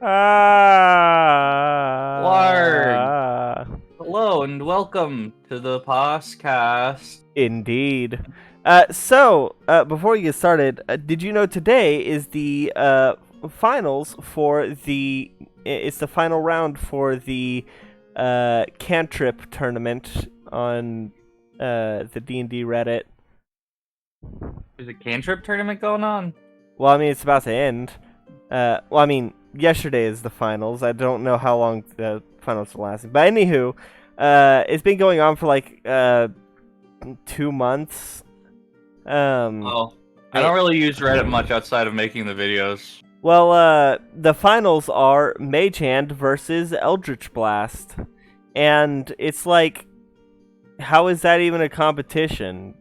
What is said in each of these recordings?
Larg. Ah, Hello and welcome to the Posscast. indeed. Before we get started, did you know today is the finals for the? It's the final round for the cantrip tournament on the D&D Reddit. There's a cantrip tournament going on? Well, I mean, it's about to end. Yesterday is the finals. I don't know how long the finals will last. But anywho, it's been going on for like 2 months. I don't really use Reddit much outside of making the videos. Well, the finals are Mage Hand versus Eldritch Blast. And it's like, how is that even a competition?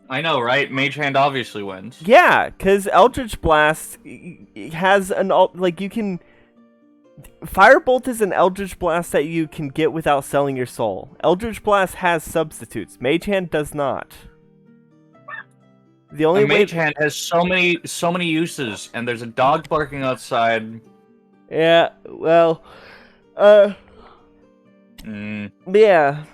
I know, right? Mage Hand obviously wins. Yeah, because Eldritch Blast has you can. Firebolt is an Eldritch Blast that you can get without selling your soul. Eldritch Blast has substitutes. Mage Hand does not. The only Mage Hand has so many uses, and there's a dog barking outside. Yeah, well, yeah,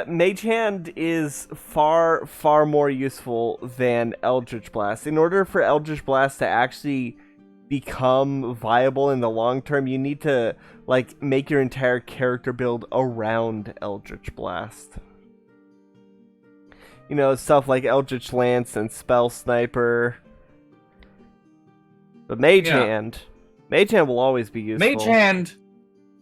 Mage Hand is far more useful than Eldritch Blast. In order for Eldritch Blast to actually become viable in the long term, you need to make your entire character build around Eldritch Blast. You know, stuff like Eldritch Lance and Spell Sniper. But Mage Hand will always be useful.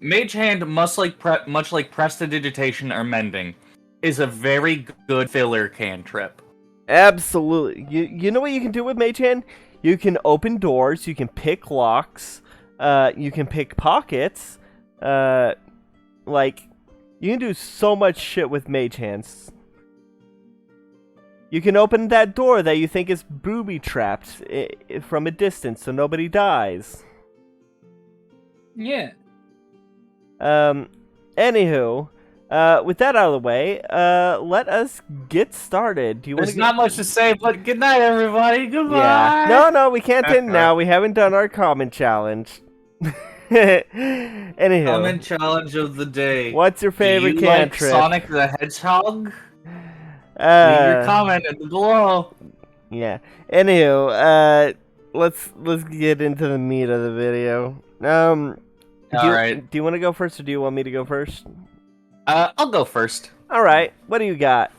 Mage Hand, much like Prestidigitation or Mending, is a very good filler cantrip. Absolutely. You know what you can do with Mage Hand? You can open doors, you can pick locks, you can pick pockets, you can do so much shit with Mage Hands. You can open that door that you think is booby-trapped from a distance so nobody dies. Yeah. Anywho, with that out of the way, let us get started. There's not much to say, but good night, everybody. Goodbye. Yeah. No, we can't end now. We haven't done our comment challenge. Anywho. Comment challenge of the day. What's your favorite cantrip? Like Sonic the Hedgehog? Leave your comment below. Yeah. Anywho, let's get into the meat of the video. Alright. Do you want to go first, or do you want me to go first? I'll go first. Alright, what do you got?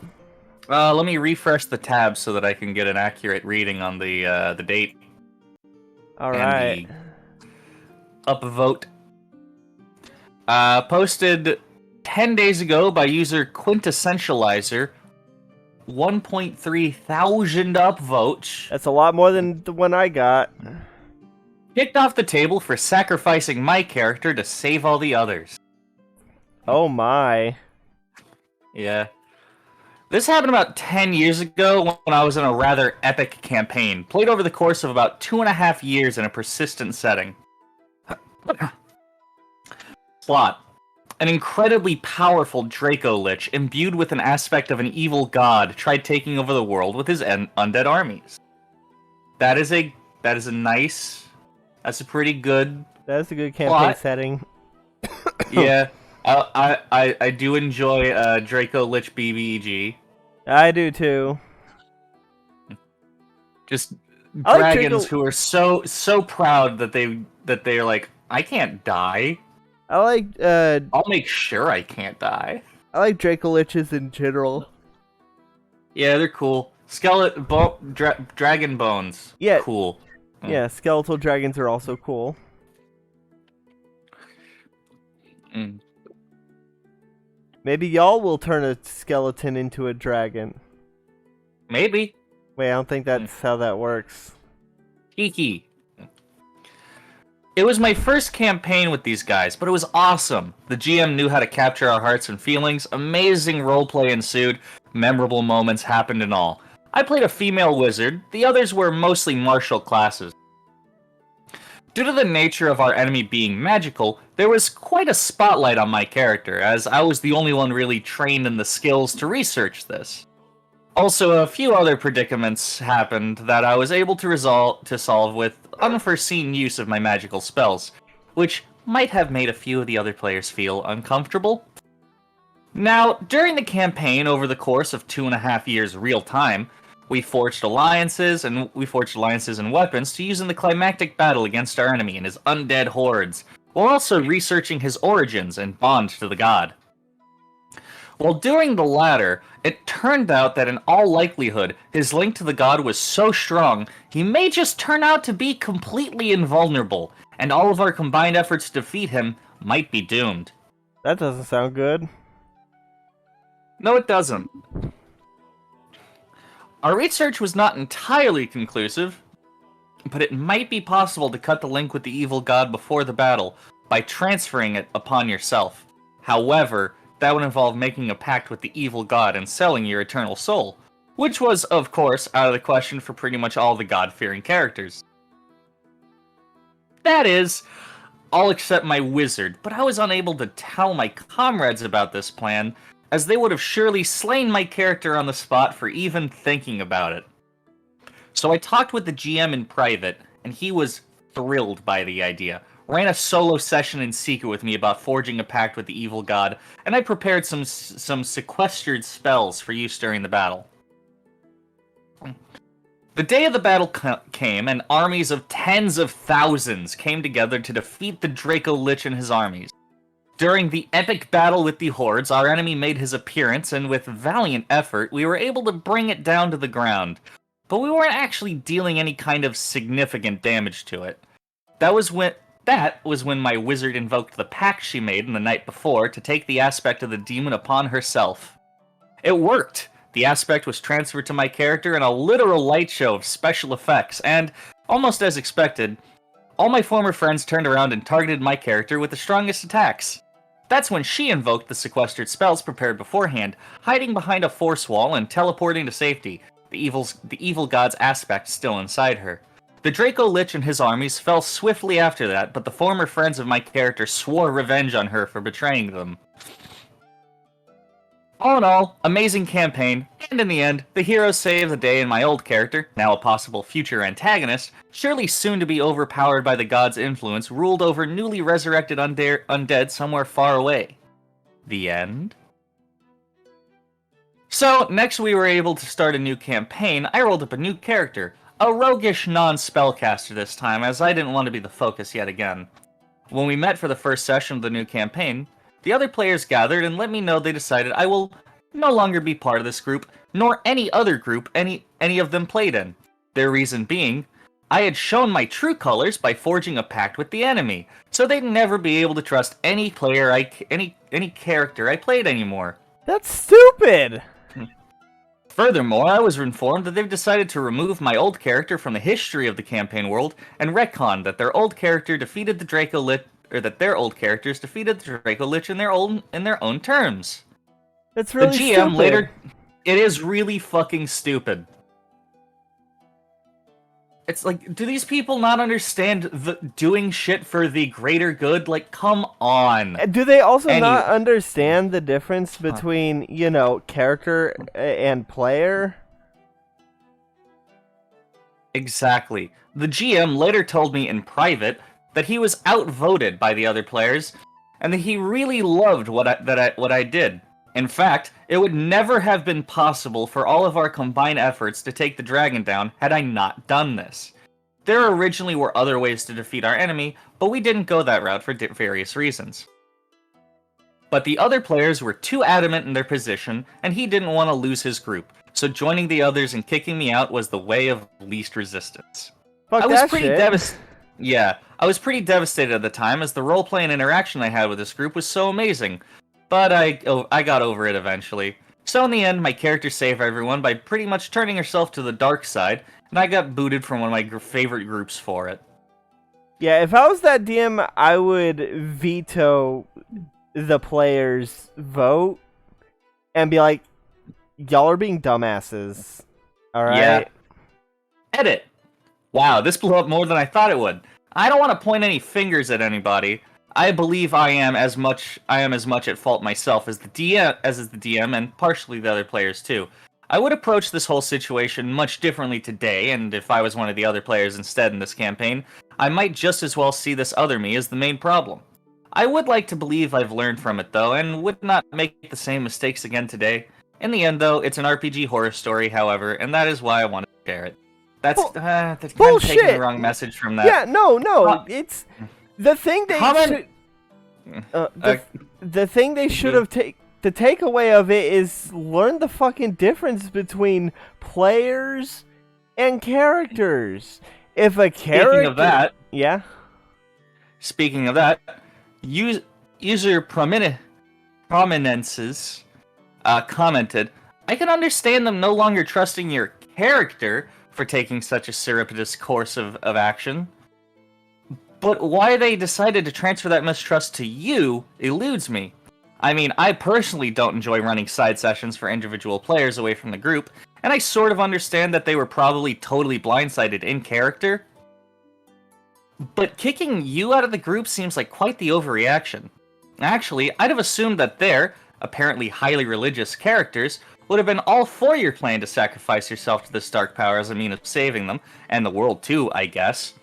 Let me refresh the tab so that I can get an accurate reading on the date. Alright. Upvote. Posted 10 days ago by user Quintessentializer. 1.3 thousand upvotes. That's a lot more than the one I got. Kicked off the table for sacrificing my character to save all the others. Oh my. Yeah. This happened about 10 years ago when I was in a rather epic campaign, played over the course of about 2.5 years in a persistent setting. Plot. An incredibly powerful Draco Lich, imbued with an aspect of an evil god, tried taking over the world with his undead armies. That's a pretty good. That's a good campaign plot. setting. Yeah, I do enjoy Draco Lich BBG. I do too. Just dragons who are so proud that they're like, I can't die. I'll make sure I can't die. I like Draco Liches in general. Yeah, they're cool. Dragon bones. Yeah. Cool. Yeah, skeletal dragons are also cool. Maybe y'all will turn a skeleton into a dragon. Maybe. Wait, I don't think that's how that works. Kiki. It was my first campaign with these guys, but it was awesome. The GM knew how to capture our hearts and feelings, amazing roleplay ensued, memorable moments happened and all. I played a female wizard, the others were mostly martial classes. Due to the nature of our enemy being magical, there was quite a spotlight on my character, as I was the only one really trained in the skills to research this. Also, a few other predicaments happened that I was able to solve with unforeseen use of my magical spells. which might have made a few of the other players feel uncomfortable. Now, during the campaign, over the course of 2.5 years real time, we forged alliances and weapons to use in the climactic battle against our enemy and his undead hordes, while also researching his origins and bond to the god. Well, during the latter, it turned out that in all likelihood, his link to the god was so strong, he may just turn out to be completely invulnerable, and all of our combined efforts to defeat him might be doomed. That doesn't sound good. No, it doesn't. Our research was not entirely conclusive, but it might be possible to cut the link with the evil god before the battle by transferring it upon yourself. However, that would involve making a pact with the evil god and selling your eternal soul, which was, of course, out of the question for pretty much all the god-fearing characters. That is, all except my wizard, but I was unable to tell my comrades about this plan, as they would have surely slain my character on the spot for even thinking about it. So I talked with the GM in private, and he was thrilled by the idea. Ran a solo session in secret with me about forging a pact with the evil god, and I prepared some sequestered spells for use during the battle. The day of the battle came, and armies of tens of thousands came together to defeat the Draco Lich and his armies. During the epic battle with the hordes, our enemy made his appearance, and with valiant effort, we were able to bring it down to the ground. But we weren't actually dealing any kind of significant damage to it. That was when my wizard invoked the pact she made in the night before to take the aspect of the demon upon herself. It worked! The aspect was transferred to my character in a literal light show of special effects, and, almost as expected, all my former friends turned around and targeted my character with the strongest attacks. That's when she invoked the sequestered spells prepared beforehand, hiding behind a force wall and teleporting to safety, the evil god's aspect still inside her. The Draco Lich and his armies fell swiftly after that, but the former friends of my character swore revenge on her for betraying them. All in all, amazing campaign, and in the end, the hero saved the day and my old character, now a possible future antagonist, surely soon to be overpowered by the god's influence, ruled over newly resurrected undead somewhere far away. The end? So, next we were able to start a new campaign. I rolled up a new character, a roguish non-spellcaster this time, as I didn't want to be the focus yet again. When we met for the first session of the new campaign, the other players gathered and let me know they decided I will no longer be part of this group, nor any other group any of them played in. Their reason being, I had shown my true colors by forging a pact with the enemy, so they'd never be able to trust any character I played anymore. That's stupid! Furthermore, I was informed that they've decided to remove my old character from the history of the campaign world and retcon that their old character defeated the Draco Lich, or that their old characters defeated the Draco Lich in their own terms. That's really the GM stupid. Later, it is really fucking stupid. It's like, do these people not understand the doing shit for the greater good? Like, come on. Do they also not understand the difference between, character and player? Exactly. The GM later told me in private that he was outvoted by the other players, and that he really loved what I did. In fact, it would never have been possible for all of our combined efforts to take the dragon down had I not done this. There originally were other ways to defeat our enemy, but we didn't go that route for various reasons. But the other players were too adamant in their position, and he didn't want to lose his group, so joining the others and kicking me out was the way of least resistance. Fuck that shit. Yeah, I was pretty devastated at the time, as the roleplay and interaction I had with this group was so amazing. But I got over it eventually. So in the end, my character saved everyone by pretty much turning herself to the dark side, and I got booted from one of my favorite groups for it. Yeah, if I was that DM, I would veto the players' vote and be like, y'all are being dumbasses. Alright? Yeah. Edit. Wow, this blew up more than I thought it would. I don't want to point any fingers at anybody. I believe I am as much at fault myself as the DM and partially the other players too. I would approach this whole situation much differently today, and if I was one of the other players instead in this campaign, I might just as well see this other me as the main problem. I would like to believe I've learned from it though, and would not make the same mistakes again today. In the end though, it's an RPG horror story, however, and that is why I wanted to share it. That's kind of taking the wrong message from that. Yeah, no, it's the thing they Comment. the thing they should have the takeaway of it is learn the fucking difference between players and characters. If a character, Speaking of that, yeah. Speaking of that, user prominences commented, I can understand them no longer trusting your character for taking such a surreptitious course of action. But why they decided to transfer that mistrust to you eludes me. I mean, I personally don't enjoy running side sessions for individual players away from the group, and I sort of understand that they were probably totally blindsided in character. But kicking you out of the group seems like quite the overreaction. Actually, I'd have assumed that their, apparently highly religious characters, would have been all for your plan to sacrifice yourself to this dark power as a means of saving them, and the world too, I guess.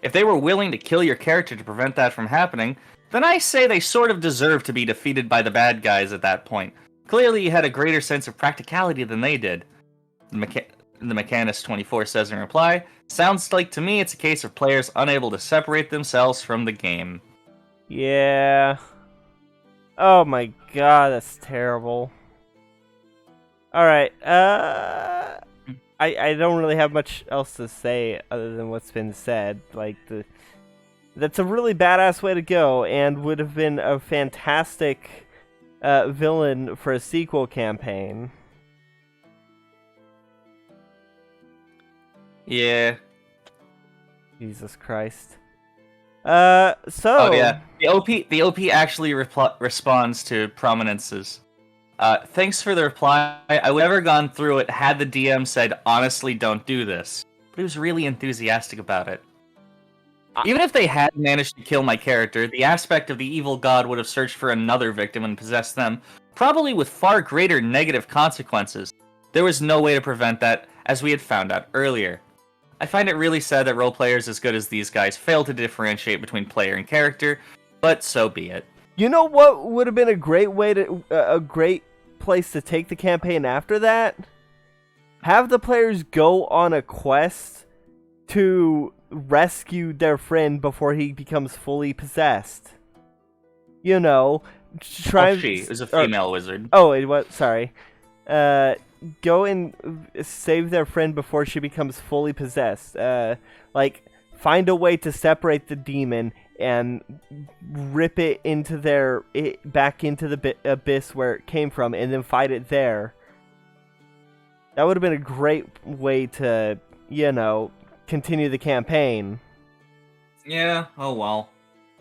If they were willing to kill your character to prevent that from happening, then I say they sort of deserve to be defeated by the bad guys at that point. Clearly you had a greater sense of practicality than they did. The Mechanist 24 says in reply, sounds like to me it's a case of players unable to separate themselves from the game. Yeah. Oh my god, that's terrible. Alright, I don't really have much else to say other than what's been said. Like, that's a really badass way to go, and would have been a fantastic villain for a sequel campaign. Yeah. Jesus Christ. Oh yeah, the OP actually responds to prominences. Thanks for the reply. I would have never gone through it had the DM said, honestly, don't do this. But he was really enthusiastic about it. Even if they had managed to kill my character, the aspect of the evil god would have searched for another victim and possessed them, probably with far greater negative consequences. There was no way to prevent that, as we had found out earlier. I find it really sad that role players as good as these guys fail to differentiate between player and character, but so be it. You know what would have been a great way to a great place to take the campaign after that? Have the players go on a quest to rescue their friend before he becomes fully possessed. You know, try. She is a female wizard. Oh, it was. Sorry. Go and save their friend before she becomes fully possessed. Like, find a way to separate the demon and rip it into back into the abyss where it came from, and then fight it there. That would have been a great way to, you know, continue the campaign. Yeah. Oh well.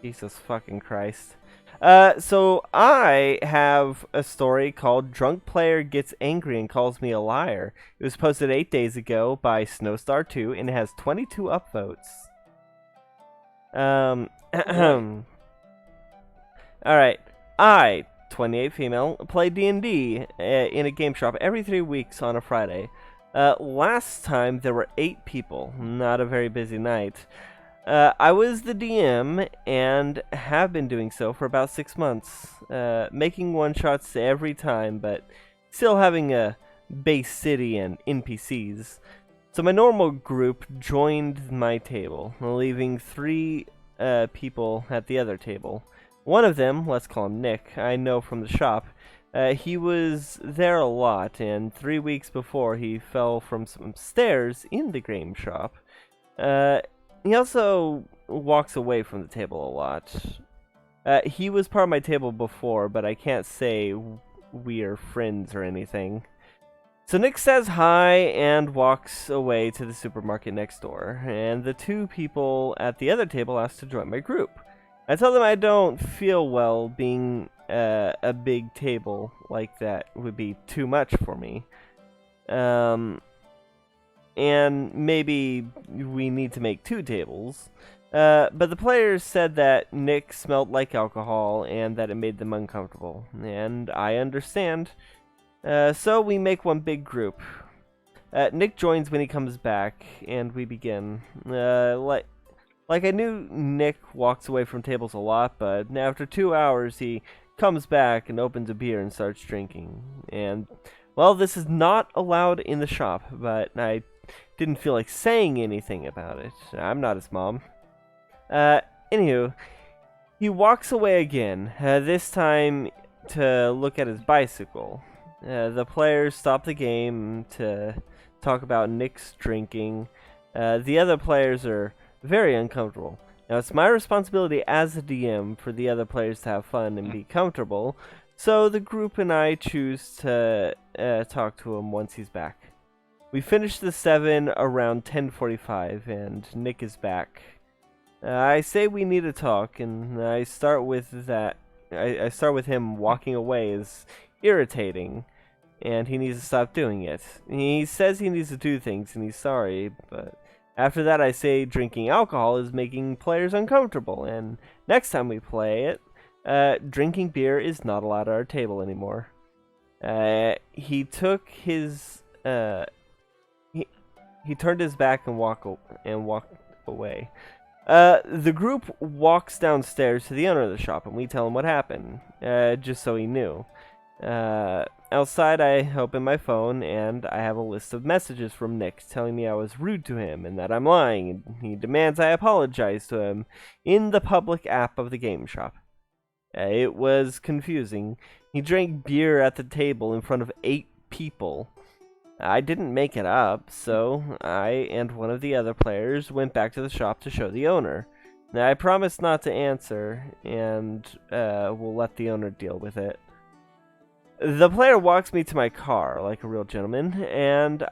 Jesus fucking Christ. So I have a story called Drunk Player Gets Angry and Calls Me a Liar. It was posted 8 days ago by Snowstar2 and it has 22 upvotes. Alright. I, 28 female, play D&D in a game shop every 3 weeks on a Friday. Last time there were 8 people. Not a very busy night. I was the DM and have been doing so for about 6 months, making one-shots every time, but still having a base city and NPCs. So my normal group joined my table, leaving 3 people at the other table. One of them, let's call him Nick, I know from the shop. He was there a lot, and 3 weeks before he fell from some stairs in the game shop. He also walks away from the table a lot. He was part of my table before, but I can't say we are friends or anything. So Nick says hi and walks away to the supermarket next door, and the 2 people at the other table ask to join my group. I tell them I don't feel well being a big table like that would be too much for me. And maybe we need to make 2 tables. But the players said that Nick smelled like alcohol and that it made them uncomfortable. And I understand. So we make one big group. Nick joins when he comes back, and we begin. Like, I knew Nick walks away from tables a lot, but after 2 hours, he comes back and opens a beer and starts drinking. And, well, this is not allowed in the shop, but I didn't feel like saying anything about it. I'm not his mom. Anywho, he walks away again, this time to look at his bicycle. The players stop the game to talk about Nick's drinking. The other players are very uncomfortable. Now, it's my responsibility as a DM for the other players to have fun and be comfortable, so the group and I choose to talk to him once he's back. We finish the 7 around 10:45, and Nick is back. I say we need to talk, and I start with that. I start with him walking away is irritating, and he needs to stop doing it. He says he needs to do things, and he's sorry, but after that I say drinking alcohol is making players uncomfortable, and next time we play it, drinking beer is not allowed at our table anymore. He took his he turned his back and walked away. The group walks downstairs to the owner of the shop, and we tell him what happened, just so he knew. Outside, I open my phone, and I have a list of messages from Nick telling me I was rude to him and that I'm lying, and he demands I apologize to him in the public app of the game shop. It was confusing. He drank beer at the table in front of 8 people. I didn't make it up, so I and one of the other players went back to the shop to show the owner. Now, I promised not to answer, and we'll let the owner deal with it. The player walks me to my car like a real gentleman, and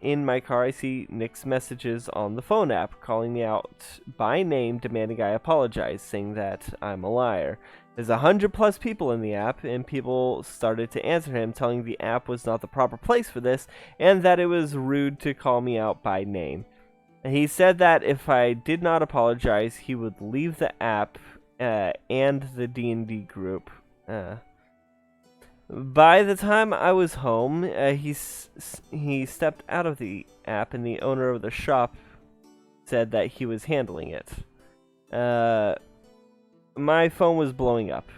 in my car I see Nick's messages on the phone app calling me out by name, demanding I apologize, saying that I'm a liar. There's 100+ people in the app, and people started to answer him, telling the app was not the proper place for this, and that it was rude to call me out by name. He said that if I did not apologize, he would leave the app and the D&D group. By the time I was home, he stepped out of the app, and the owner of the shop said that he was handling it. My phone was blowing up.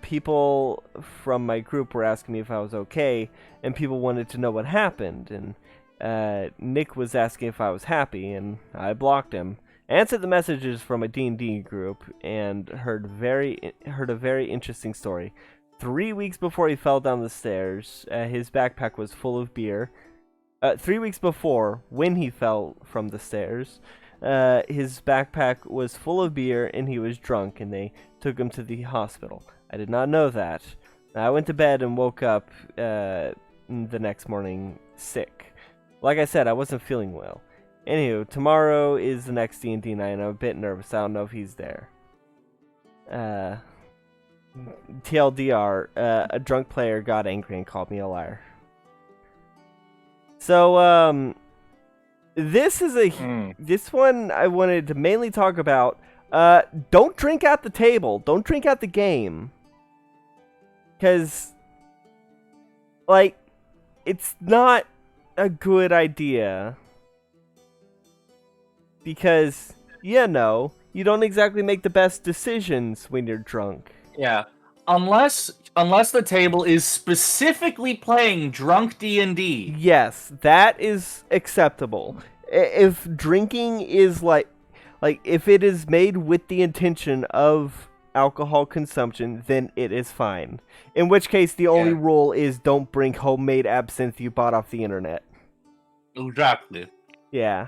People from my group were asking me if I was okay, and people wanted to know what happened, and Nick was asking if I was happy, and I blocked him. I answered the messages from a D&D group, and heard a very interesting story. 3 weeks before he fell down the stairs, his backpack was full of beer. 3 weeks before, when he fell from the stairs, his backpack was full of beer and he was drunk, and they took him to the hospital. I did not know that. I went to bed and woke up the next morning sick. Like I said, I wasn't feeling well. Anywho, tomorrow is the next D&D night, and I'm a bit nervous. I don't know if he's there. TLDR, a drunk player got angry and called me a liar. So, this is this one I wanted to mainly talk about. Don't drink at the table. Don't drink at the game. Because, like, it's not a good idea. Because, you know, you don't exactly make the best decisions when you're drunk. Yeah. Unless the table is specifically playing drunk D&D. Yes, that is acceptable. If drinking is like if it is made with the intention of alcohol consumption, then it is fine. In which case, the only rule is don't bring homemade absinthe you bought off the internet. Exactly. Yeah.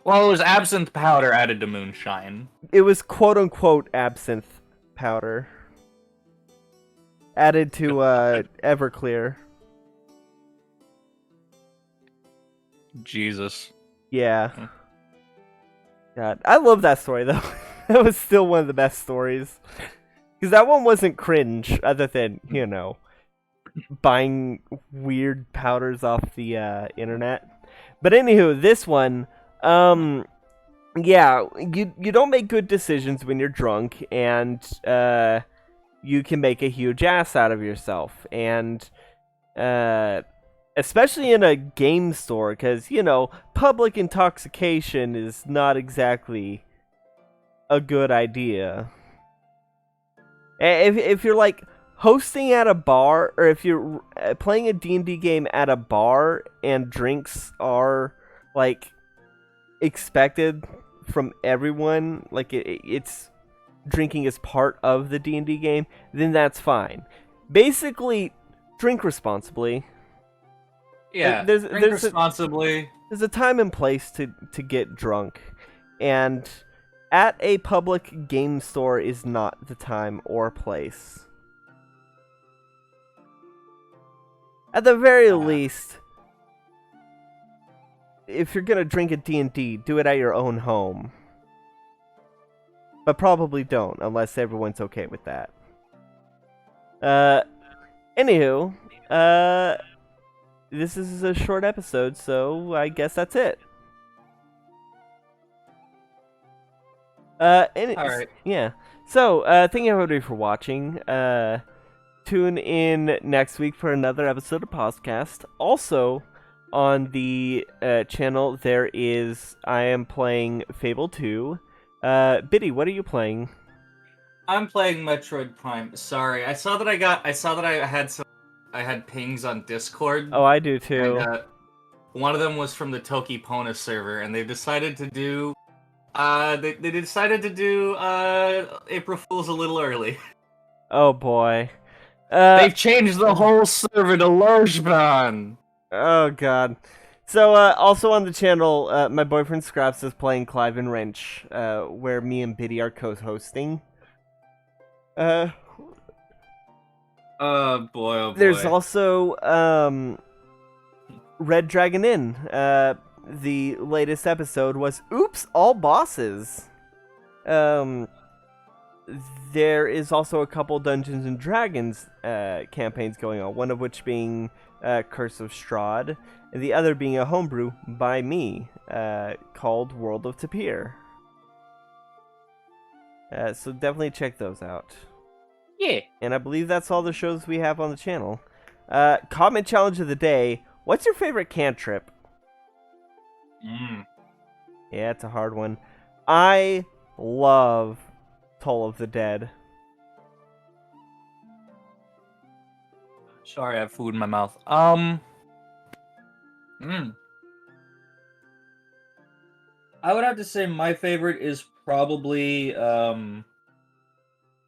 Well, it was absinthe powder added to moonshine. It was quote-unquote absinthe powder added to Everclear. Jesus. Yeah. God, I love that story though. That was still one of the best stories. Because that one wasn't cringe, other than, you know, buying weird powders off the internet. But anywho, this one, yeah, you don't make good decisions when you're drunk, and you can make a huge ass out of yourself. And especially in a game store, because, you know, public intoxication is not exactly a good idea. If you're like hosting at a bar, or if you're playing a D&D game at a bar and drinks are like expected from everyone, like it's drinking is part of the D&D game, then that's fine. Basically, drink responsibly. Yeah, There's responsibly. There's a time and place to get drunk, and at a public game store is not the time or place. At the very least, if you're gonna drink at D&D, do it at your own home. But probably don't, unless everyone's okay with that. Anywho, this is a short episode, so I guess that's it. Alright. Yeah. So, thank you everybody for watching. Tune in next week for another episode of Posscast. Also, on the channel, I am playing Fable 2. Biddy, what are you playing? I'm playing Metroid Prime. Sorry, I saw that I had pings on Discord. Oh, I do too. And, one of them was from the Toki Pona server, and they decided to do April Fool's a little early. Oh boy. They've changed the whole server to Lojban. Oh god. So, also on the channel, my boyfriend Scraps is playing Clive and Wrench, where me and Biddy are co-hosting. Oh boy, oh boy. There's also, Red Dragon Inn. The latest episode was, oops, all bosses. There is also a couple Dungeons and Dragons campaigns going on, one of which being Curse of Strahd, and the other being a homebrew by me called World of Tapir. So definitely check those out. Yeah. And I believe that's all the shows we have on the channel. Comment challenge of the day. What's your favorite cantrip? Yeah, it's a hard one. I love Toll of the Dead. Sorry, I have food in my mouth. I would have to say my favorite is probably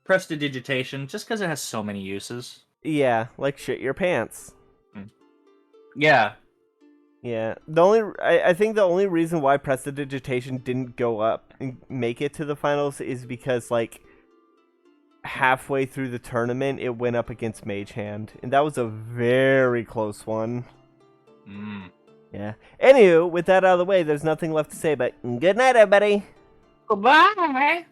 Prestidigitation, just because it has so many uses. Yeah, like shit your pants. Yeah. Yeah. I think the only reason why Prestidigitation didn't go up and make it to the finals is because, like, halfway through the tournament, it went up against Mage Hand, and that was a very close one. Yeah. Anywho, with that out of the way, there's nothing left to say but good night, everybody! Goodbye!